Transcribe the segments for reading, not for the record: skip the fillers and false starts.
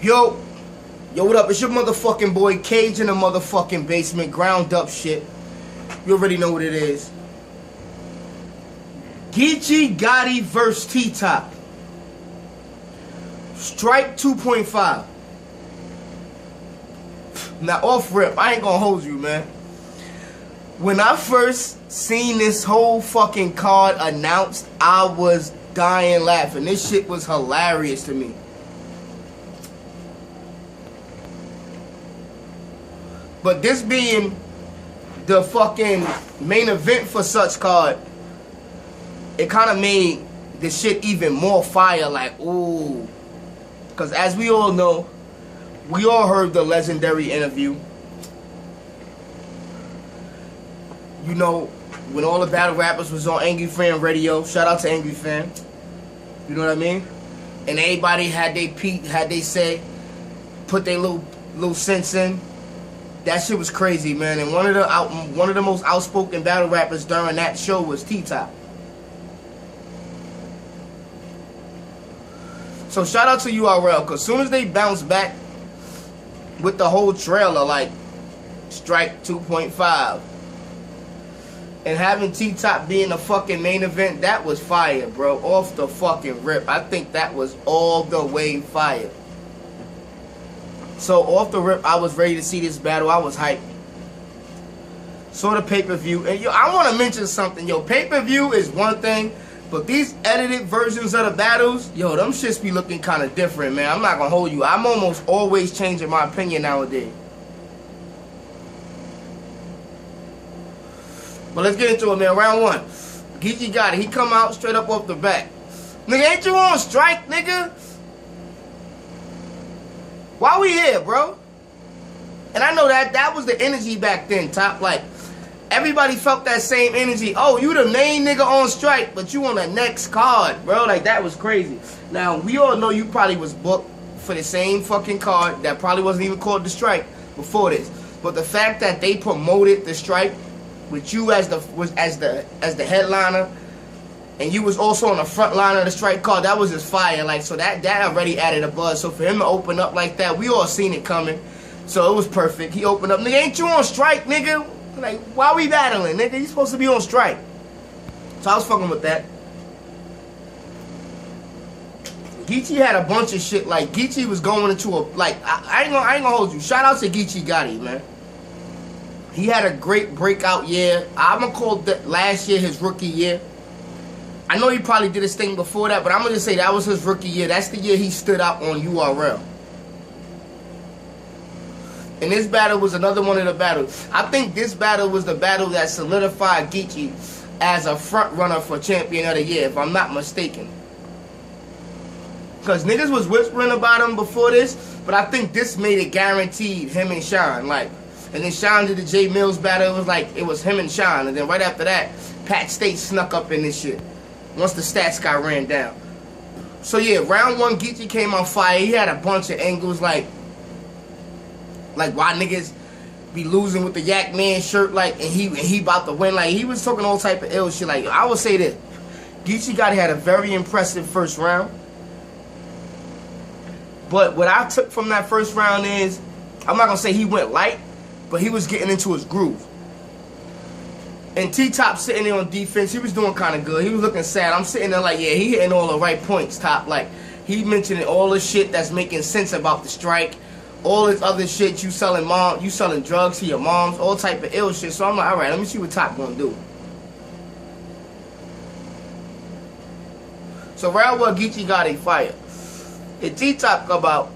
Yo, what up? It's your motherfucking boy Cage in the motherfucking basement, ground up shit. You already know what it is. Geechi, Gotti vs. T-Top. Strike 2.5. Now off rip, I ain't gonna hold you, man. When I first seen this whole fucking card announced, I was dying laughing. This shit was hilarious to me. But this being the fucking main event for such card, it kind of made the shit even more fire. Like, ooh. Because as we all know, we all heard the legendary interview. You know, when all the battle rappers was on Angry Fan Radio. Shout out to Angry Fan. You know what I mean? And everybody had they say, put their little sense in. That shit was crazy, man. And one of the most outspoken battle rappers during that show was T-Top. So shout out to URL, because as soon as they bounced back with the whole trailer, like Strike 2.5, and having T-Top being the fucking main event, that was fire, bro. Off the fucking rip. I think that was all the way fire. So off the rip, I was ready to see this battle. I was hyped. Saw the pay-per-view. And yo, I want to mention something. Yo, pay-per-view is one thing, but these edited versions of the battles, yo, them shits be looking kind of different, man. I'm not going to hold you. I'm almost always changing my opinion nowadays. But let's get into it, man. Round one. Geechi got it. He come out straight up off the back. Nigga, ain't you on strike, nigga? Why we here, bro? And I know that was the energy back then, Top. Like, everybody felt that same energy. Oh, you the main nigga on strike, but you on the next card, bro. Like, that was crazy. Now, we all know you probably was booked for the same fucking card that probably wasn't even called the strike before this. But the fact that they promoted the strike with you as the headliner, and you was also on the front line of the strike card, that was just fire. Like, so that already added a buzz. So for him to open up like that, we all seen it coming. So it was perfect. He opened up. Nigga, ain't you on strike, nigga? Like, why we battling, nigga? You supposed to be on strike. So I was fucking with that. Geechi had a bunch of shit. Like, Geechi was going into a, like, I ain't gonna hold you. Shout out to Geechi Gotti, man. He had a great breakout year. I'm gonna call last year his rookie year. I know he probably did his thing before that, but I'm going to just say that was his rookie year. That's the year he stood out on URL. And this battle was another one of the battles. I think this battle was the battle that solidified Geechi as a front runner for Champion of the Year, if I'm not mistaken. Because niggas was whispering about him before this, but I think this made it guaranteed him and Sean. Like, and then Sean did the J Mills battle. It was like, it was him and Sean. And then right after that, Pat State snuck up in this shit once the stats got ran down. So yeah, round one, Geechi came on fire. He had a bunch of angles, like why niggas be losing with the Yak Man shirt, like, and he about to win. Like, he was talking all type of ill shit. Like, I would say this, Geechi Gotti had a very impressive first round. But what I took from that first round is, I'm not gonna say he went light, but he was getting into his groove. And T-Top sitting there on defense, he was doing kind of good. He was looking sad. I'm sitting there like, yeah, he hitting all the right points, Top. Like, he mentioning all the shit that's making sense about the strike. All this other shit, you selling drugs to your moms, all type of ill shit. So I'm like, all right, let me see what Top gonna do. So round one, Geechi got a fire. And T-Top come out.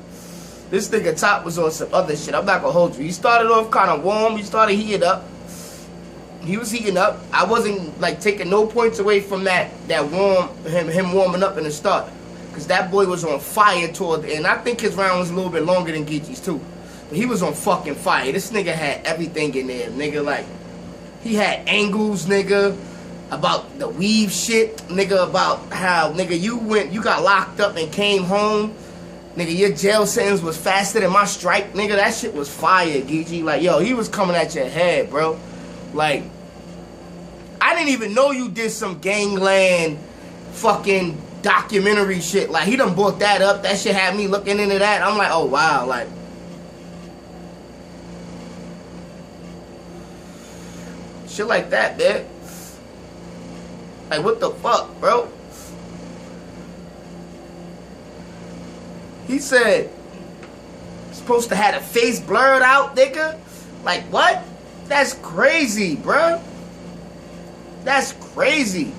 This nigga Top was on some other shit. I'm not gonna hold you. He started off kind of warm. He started heating up. He was heating up. I wasn't like taking no points away from that him warming up in the start, because that boy was on fire toward the end. I think his round was a little bit longer than Geechi's too, but he was on fucking fire. This nigga had everything in there, nigga. Like, he had angles, nigga, about the weave shit, nigga, about how, nigga, you got locked up and came home, nigga, your jail sentence was faster than my strike, nigga. That shit was fire, Geechi. Like, yo, he was coming at your head, bro. Like, I didn't even know you did some gangland fucking documentary shit. Like, he done brought that up. That shit had me looking into that. I'm like, oh, wow. Like, shit like that, man. Like, what the fuck, bro? He said, supposed to have the face blurred out, nigga. Like, what? That's crazy, bro. That's crazy.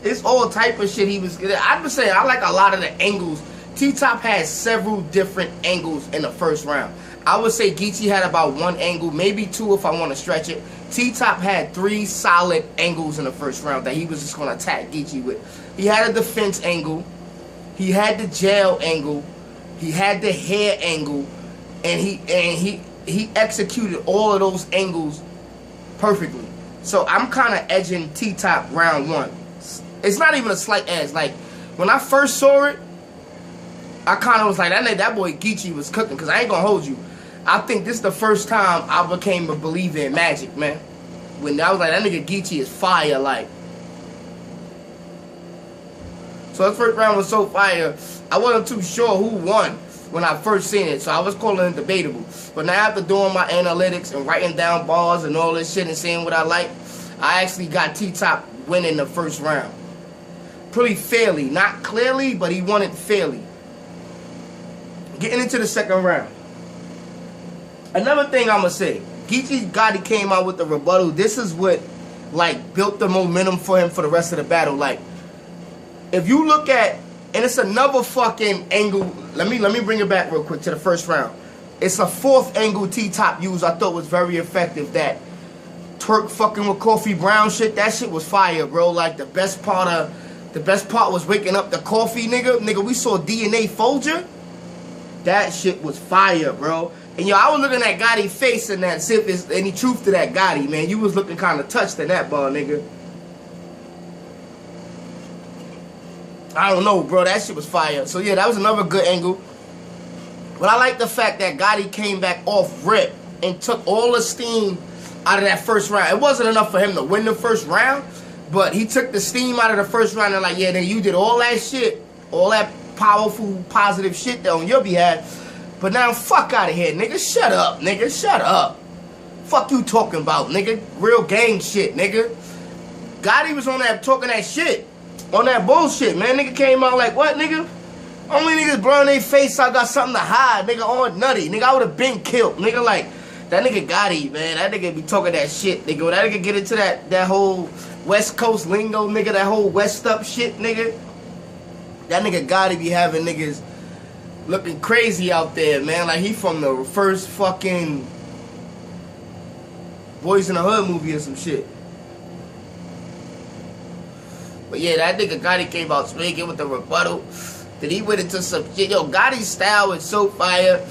It's all type of shit he was... I'm just saying, I like a lot of the angles. T-Top had several different angles in the first round. I would say Geechi had about one angle, maybe two if I want to stretch it. T-Top had 3 solid angles in the first round that he was just going to attack Geechi with. He had a defense angle. He had the jail angle. He had the hair angle. And he executed all of those angles perfectly. So I'm kind of edging T-Top round 1. It's not even a slight edge. Like, when I first saw it, I kind of was like, that boy Geechi was cooking. Because I ain't going to hold you. I think this is the first time I became a believer in magic, man. When I was like, that nigga Geechi is fire, like. So the first round was so fire, I wasn't too sure who won when I first seen it. So I was calling it debatable. But now after doing my analytics and writing down bars and all this shit and seeing what I like, I actually got T-Top winning the first round. Pretty fairly. Not clearly, but he won it fairly. Getting into the second round. Another thing I'm going to say. Geechi Gotti came out with the rebuttal. This is what, like, built the momentum for him for the rest of the battle. Like, if you look at, and it's another fucking angle. Let me bring it back real quick to the first round. It's a 4th angle T-Top used I thought was very effective. That twerk fucking with Coffee Brown shit. That shit was fire, bro. Like, the best part was waking up the coffee, nigga. Nigga, we saw DNA Folger. That shit was fire, bro. And yo, I was looking at Gotti's face in that, see if there's any truth to that Gotti, man. You was looking kind of touched in that ball, nigga. I don't know, bro. That shit was fire. So yeah, that was another good angle. But I like the fact that Gotti came back off rip and took all the steam out of that first round. It wasn't enough for him to win the first round, but he took the steam out of the first round and like, yeah, then you did all that shit, all that powerful, positive shit on your behalf. But now, fuck out of here, nigga. Shut up, nigga. Shut up. Fuck you talking about, nigga. Real gang shit, nigga. Gotti was on that talking that shit. On that bullshit, man. Nigga came out like, what, nigga? Only niggas blurring their face, I got something to hide. Nigga, on nutty. Nigga, I would have been killed. Nigga, like, that nigga Gotti, man. That nigga be talking that shit, nigga. When that nigga get into that whole West Coast lingo, nigga, that whole West up shit, nigga. That nigga Gotti be having niggas looking crazy out there, man. Like, he from the first fucking Boys in the Hood movie or some shit. But yeah, that nigga Gotti came out speaking with the rebuttal. Then he went into some shit. Yo, Gotti's style is so fire.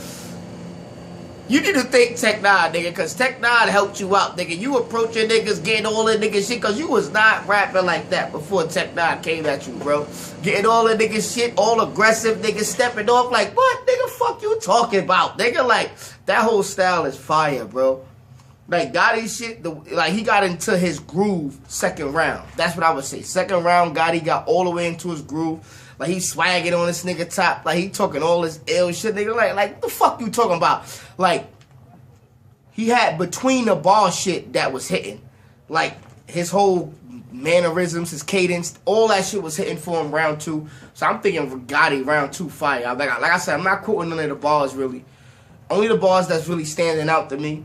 You need to thank Tech Nine, nigga, because Tech Nine helped you out, nigga. You approaching niggas, getting all that nigga shit, because you was not rapping like that before Tech Nine came at you, bro. Getting all that nigga shit, all aggressive, nigga, stepping off like, what, nigga, fuck you talking about? Nigga, like, that whole style is fire, bro. Like, Gotti shit, like, he got into his groove second round. That's what I would say. Second round, Gotti got all the way into his groove. Like, he swagging on this nigga top. Like, he talking all this ill shit, nigga. Like, what the fuck you talking about? Like, he had between the ball shit that was hitting. Like, his whole mannerisms, his cadence, all that shit was hitting for him round 2. So I'm thinking Gotti round 2 fire. Like I said, I'm not quoting none of the bars, really. Only the bars that's really standing out to me.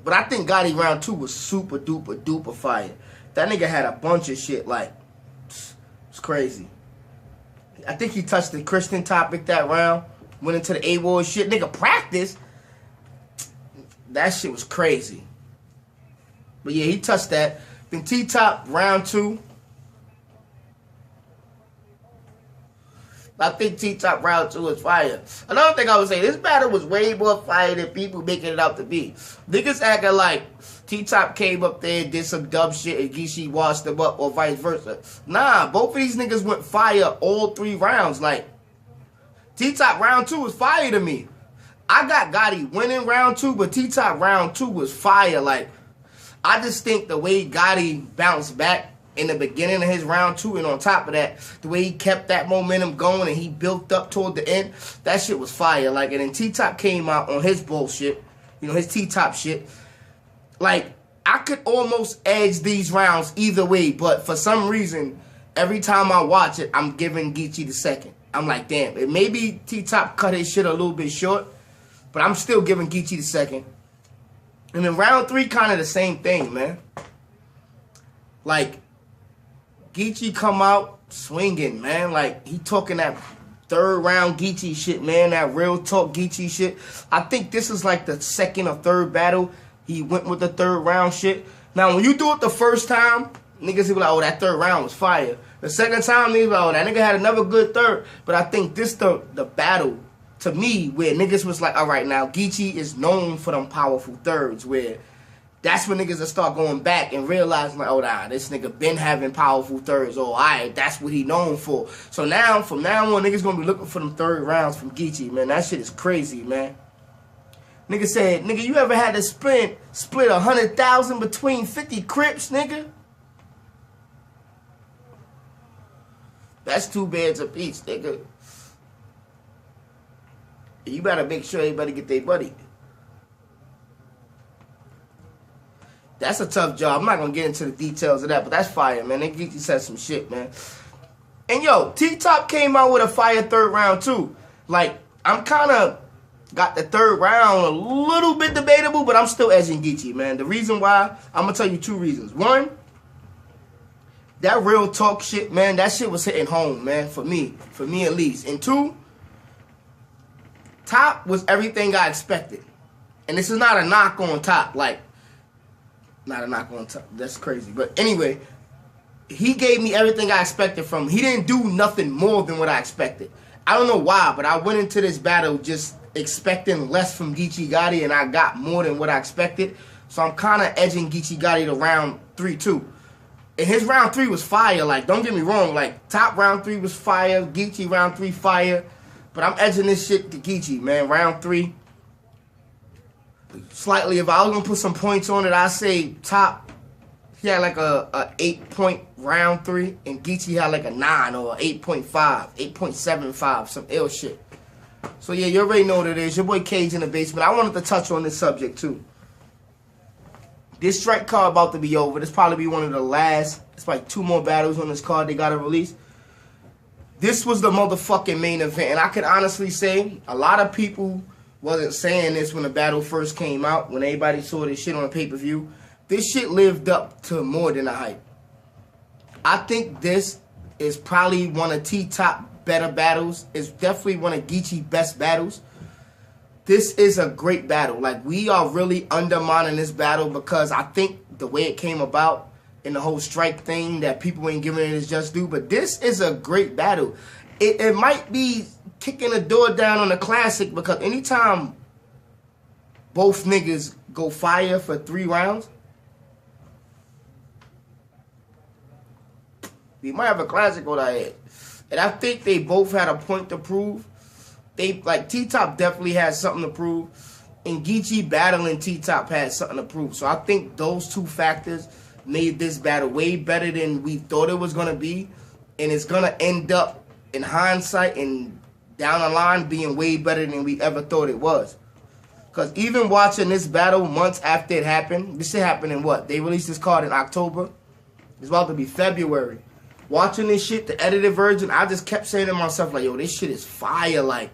But I think Gotti round 2 was super duper duper fire. That nigga had a bunch of shit, like, it's crazy. I think he touched the Christian topic that round. Went into the AWOL shit. Nigga, practice. That shit was crazy. But yeah, he touched that. Then T-Top round 2. I think T-Top round 2 is fire. Another thing I would say, this battle was way more fire than people making it out to be. Niggas acting like T-Top came up there and did some dumb shit and Geechi washed them up or vice versa. Nah, both of these niggas went fire all 3 rounds. Like, T-Top round 2 was fire to me. I got Gotti winning round 2, but T-Top round 2 was fire. Like, I just think the way Gotti bounced back in the beginning of his round 2, and on top of that, the way he kept that momentum going and he built up toward the end, that shit was fire. Like, and then T-Top came out on his bullshit, you know, his T-Top shit. Like, I could almost edge these rounds either way, but for some reason, every time I watch it, I'm giving Geechi the second. I'm like, damn, it maybe T-Top cut his shit a little bit short, but I'm still giving Geechi the second. And then round 3, kind of the same thing, man. Like, Geechi come out swinging, man. Like, he talking that third round Geechi shit, man. That real talk Geechi shit. I think this is like the second or third battle he went with the third round shit. Now, when you do it the first time, niggas be like, oh, that third round was fire. The second time, niggas be like, oh, that nigga had another good third. But I think this the battle, to me, where niggas was like, all right, now, Geechi is known for them powerful thirds, where that's when niggas will start going back and realizing, like, oh, nah, this nigga been having powerful thirds. Oh, all right, that's what he known for. So now, from now on, niggas gonna be looking for them third rounds from Geechi, man. That shit is crazy, man. Nigga said, nigga, you ever had to split 100,000 between 50 Crips, nigga? That's 2 beds apiece, nigga. You better make sure everybody get their buddy. That's a tough job. I'm not going to get into the details of that, but that's fire, man. They Geechi said some shit, man. And, yo, T-Top came out with a fire third round, too. Like, I'm kind of got the third round a little bit debatable, but I'm still edging Geechi, man. The reason why, I'm going to tell you 2 reasons. One, that real talk shit, man, that shit was hitting home, man, for me at least. And 2, Top was everything I expected. And this is not a knock on Top, like, not a knock on Top, that's crazy. But anyway, he gave me everything I expected from him. He didn't do nothing more than what I expected. I don't know why, but I went into this battle just expecting less from Geechi Gotti, and I got more than what I expected. So I'm kind of edging Geechi Gotti to round 3 too. And his round 3 was fire. Like, don't get me wrong. Like, Top round 3 was fire. Geechi round 3 fire. But I'm edging this shit to Geechi, man. Round 3. Slightly, if I was going to put some points on it, I'd say Top, he had like a 8-point round 3. And Geechi had like a 9 or 8.5, 8.75, some ill shit. So, yeah, you already know what it is. Your boy Cage in the basement. I wanted to touch on this subject, too. This strike card about to be over. This probably be one of the last. It's like 2 more battles on this card they got to release. This was the motherfucking main event. And I can honestly say a lot of people wasn't saying this when the battle first came out. When everybody saw this shit on the pay-per-view. This shit lived up to more than the hype. I think this is probably one of T-Top better battles. It's definitely one of Geechi's best battles. This is a great battle. Like, we are really undermining this battle because I think the way it came about and the whole strike thing that people ain't giving it its just due. But this is a great battle. It might be kicking the door down on the classic because anytime both niggas go fire for 3 rounds, we might have a classic on our head. And I think they both had a point to prove. They, like, T-Top definitely has something to prove. And Geechi battling T-Top had something to prove. So I think those 2 factors made this battle way better than we thought it was going to be. And it's going to end up, in hindsight and down the line, being way better than we ever thought it was. Because even watching this battle months after it happened, this shit happened in what? They released this card in October. It's about to be February. Watching this shit, the edited version, I just kept saying to myself, like, yo, this shit is fire. Like,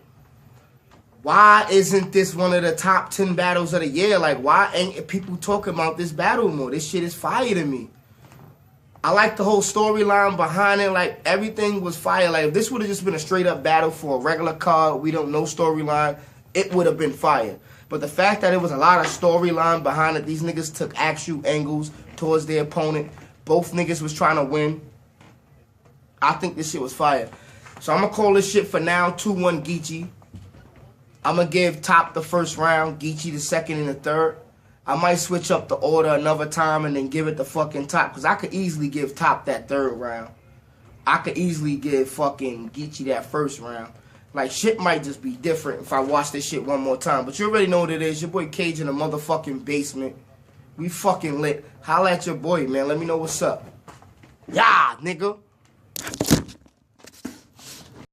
why isn't this one of the top 10 battles of the year? Like, why ain't people talking about this battle more? This shit is fire to me. I like the whole storyline behind it. Like, everything was fire. Like, if this would have just been a straight-up battle for a regular card, we don't know storyline, it would have been fire. But the fact that it was a lot of storyline behind it, these niggas took actual angles towards their opponent. Both niggas was trying to win. I think this shit was fire. So I'm going to call this shit for now 2-1 Geechi. I'm going to give Top the first round, Geechi the second and the third. I might switch up the order another time and then give it to fucking Top. Because I could easily give Top that third round. I could easily give fucking Geechi that first round. Like, shit might just be different if I watch this shit one more time. But you already know what it is. Your boy Cage in the motherfucking basement. We fucking lit. Holla at your boy, man. Let me know what's up. Yeah, nigga.